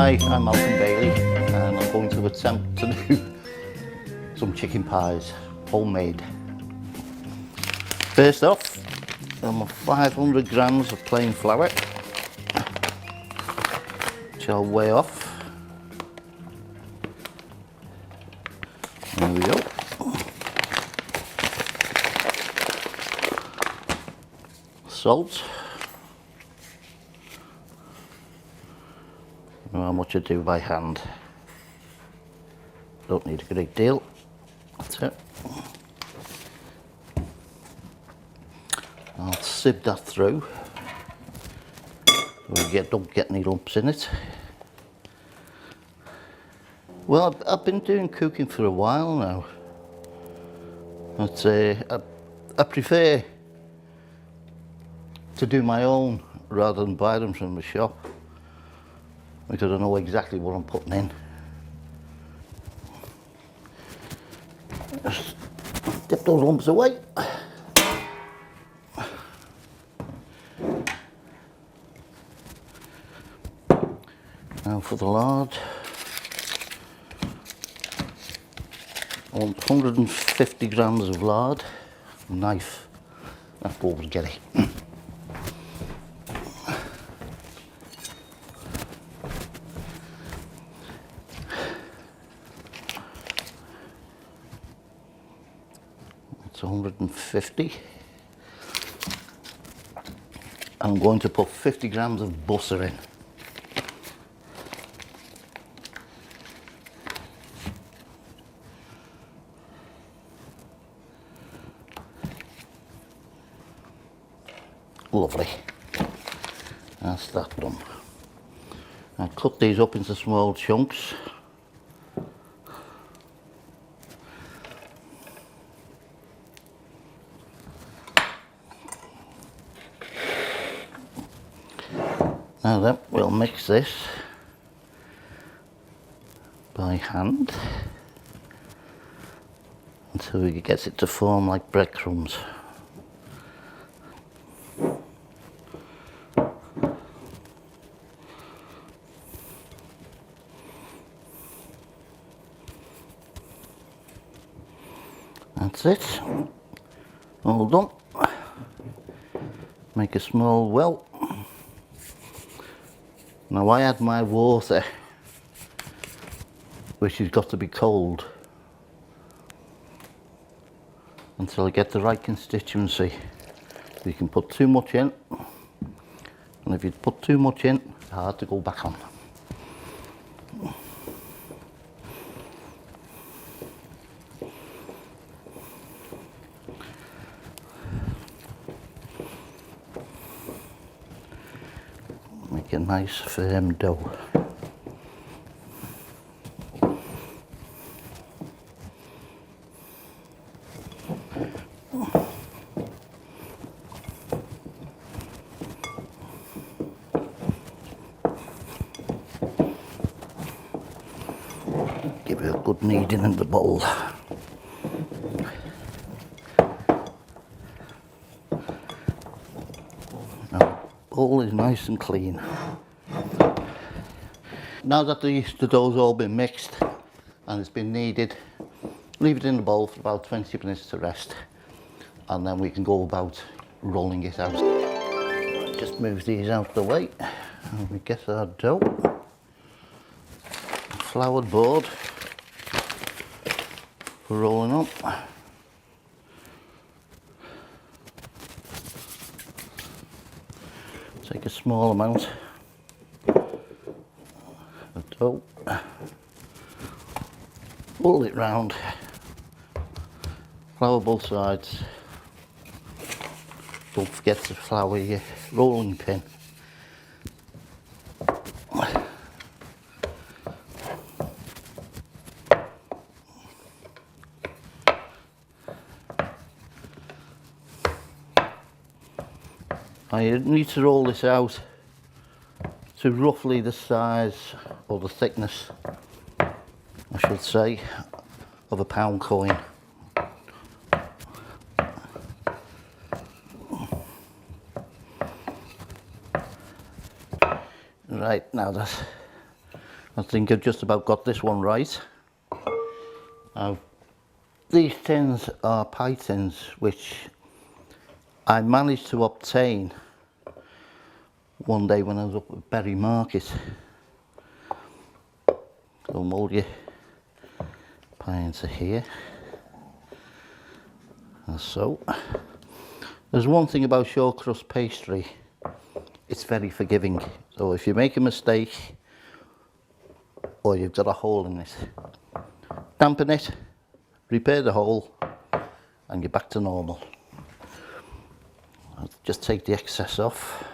Hi, I'm Malcolm Bailey and I'm going to attempt to do some chicken pies, homemade. First off, I'm 500 grams of plain flour, which I'll weigh off. There we go. Salt. I know how much I do by hand. Don't need a great deal. That's it. I'll sieve that through. Don't get any lumps in it. Well, I've been doing cooking for a while now. But I prefer to do my own rather than buy them from the shop, because I know exactly what I'm putting in. Just dip those lumps away. Now for the lard. I want 150 grams of lard. Knife. Let's go over and get it. It's 150. I'm going to put 50 grams of butter in. Lovely. That's that done. I cut these up into small chunks. Now then, we'll mix this by hand until we get it to form like breadcrumbs. That's it, all done. Make a small well. Now I add my water, which has got to be cold, until I get the right constituency. You can put too much in, and if you put too much in, it's hard to go back on. Make a nice firm dough. Give it a good kneading in the bowl. Bowl is nice and clean. Now that the dough's all been mixed and it's been kneaded, leave it in the bowl for about 20 minutes to rest, and then we can go about rolling it out. Just move these out the way and we get our dough. Floured board for rolling up. Take a small amount of dough, roll it round, flour both sides. Don't forget to flour your rolling pin. I need to roll this out to roughly the size or the thickness, I should say, of a pound coin. Right, now that I think I've just about got this one right. These tins are pie tins which I managed to obtain one day when I was up at Berry Market. So mould your pie into here, and so. There's one thing about short crust pastry, it's very forgiving. So if you make a mistake or you've got a hole in it, dampen it, repair the hole, and you're back to normal. I'll just take the excess off.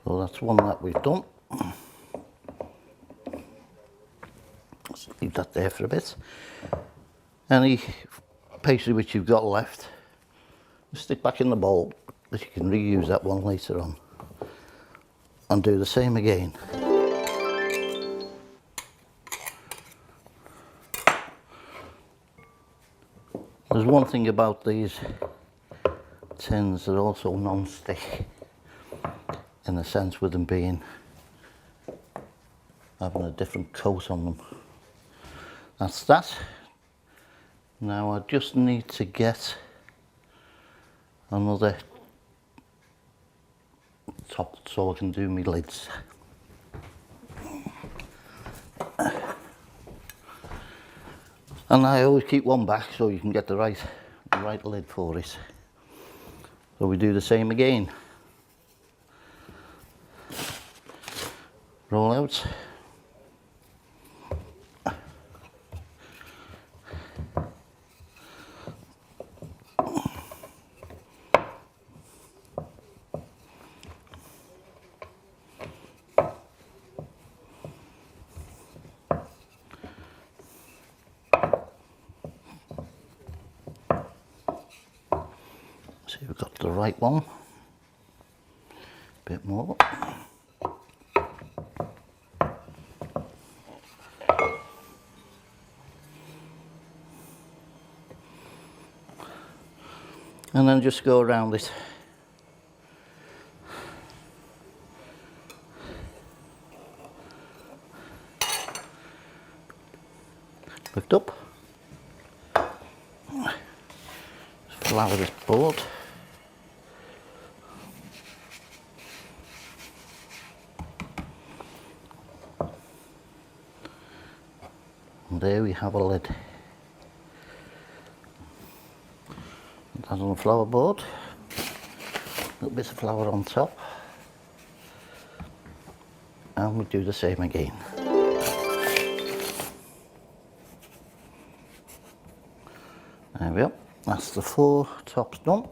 So that's one that we've done. Let's leave that there for a bit. Any pastry which you've got left, stick back in the bowl, that you can reuse that one later on. And do the same again. There's one thing about these tins, they're also non-stick. In a sense, with them having a different coat on them. That's that. Now I just need to get another top so I can do my lids. And I always keep one back so you can get the right lid for it. So we do the same again. Roll out. See, we've got the right one. A bit more. And then just go around it. Lift up. Flour this board. And there we have a lid. That on the flour board, a little bit of flour on top, and we do the same again. There we are, that's the 4 tops done.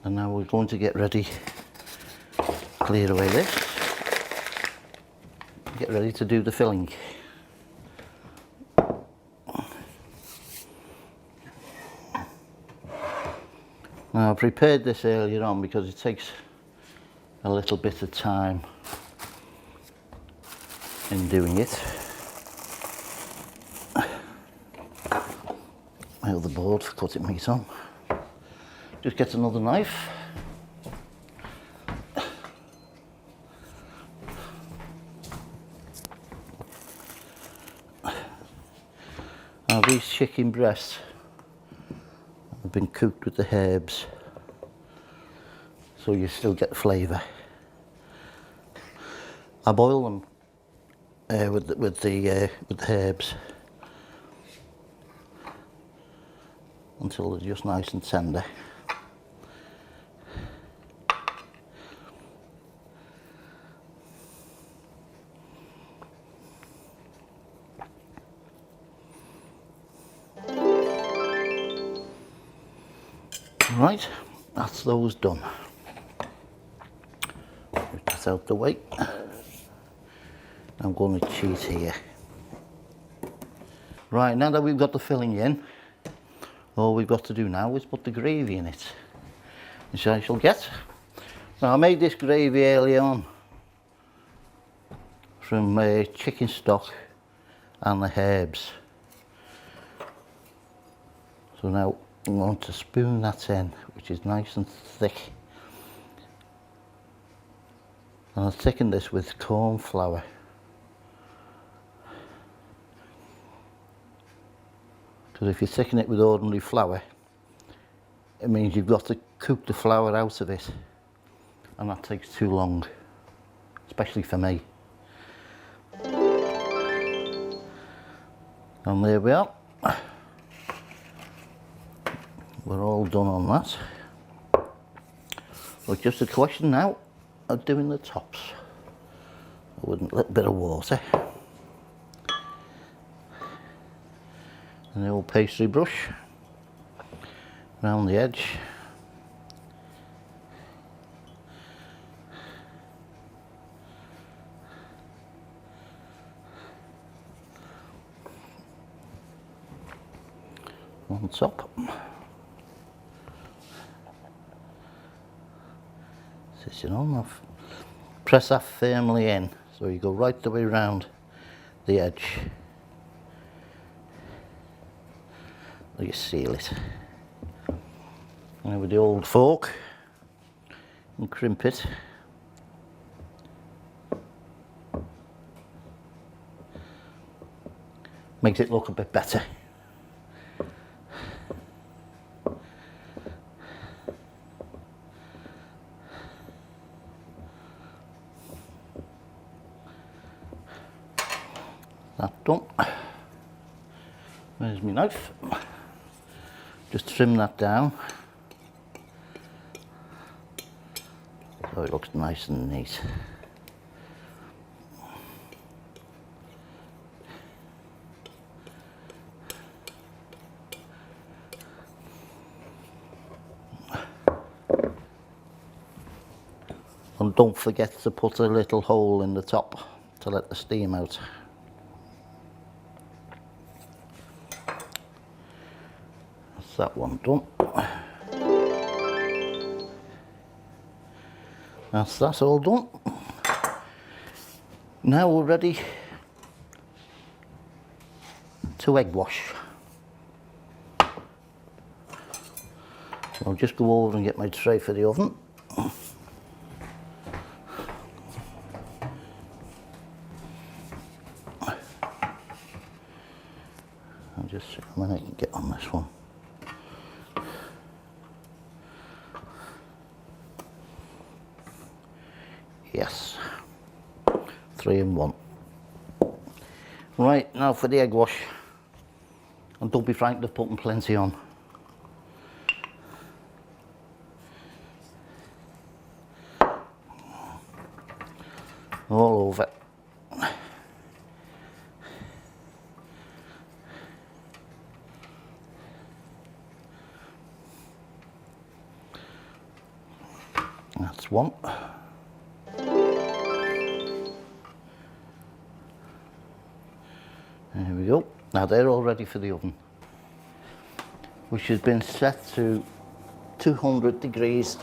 And now we're going to get ready, clear away this, get ready to do the filling. Now I prepared this earlier on because it takes a little bit of time in doing it. My other board for cutting meat on. Just get another knife. Now these chicken breasts have been cooked with the herbs, so you still get flavour. I boil them with the herbs until they're just nice and tender. Right, that's those done. Put that out the way. I'm going to cheat here. Right, now that we've got the filling in, all we've got to do now is put the gravy in it, which I shall get. Now I made this gravy early on from chicken stock and the herbs. So now I'm going to spoon that in, which is nice and thick. And I'll thicken this with corn flour. Because if you thicken it with ordinary flour, it means you've got to cook the flour out of it, and that takes too long, especially for me. And there we are. We're all done on that. But just a question now of doing the tops. With a little bit of water. And the old pastry brush around the edge. On top. Sit it on, press that firmly in, so you go right the way around the edge. You seal it. Now with the old fork and crimp it. Makes it look a bit better. That done. There's my knife. Just trim that down so it looks nice and neat. And don't forget to put a little hole in the top to let the steam out. That's that one done. That's all done. Now we're ready to egg wash. I'll just go over and get my tray for the oven. I'll just see how many I can get on this one. Yes, 3 in 1. Right, now for the egg wash. And don't be frightened of putting plenty on. All over. That's one. There we go. Now they're all ready for the oven, which has been set to 200 degrees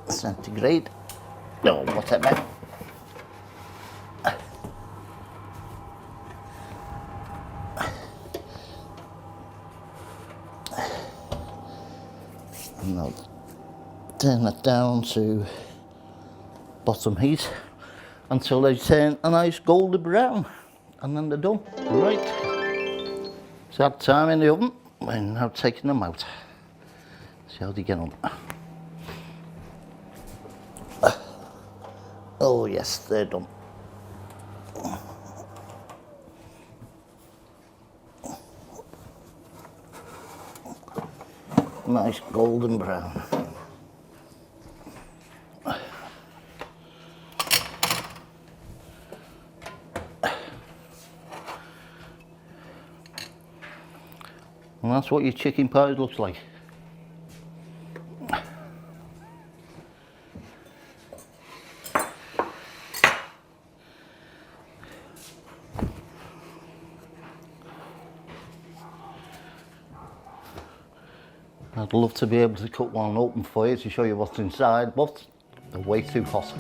centigrade. No, whatever. And I'll turn that down to bottom heat until they turn a nice golden brown, and then they're done. Right, it's that time in the oven. We're now taking them out. See how they get on. Oh yes, they're done. Nice golden brown. And that's what your chicken pie looks like. I'd love to be able to cut one open for you to show you what's inside, but they're way too hot.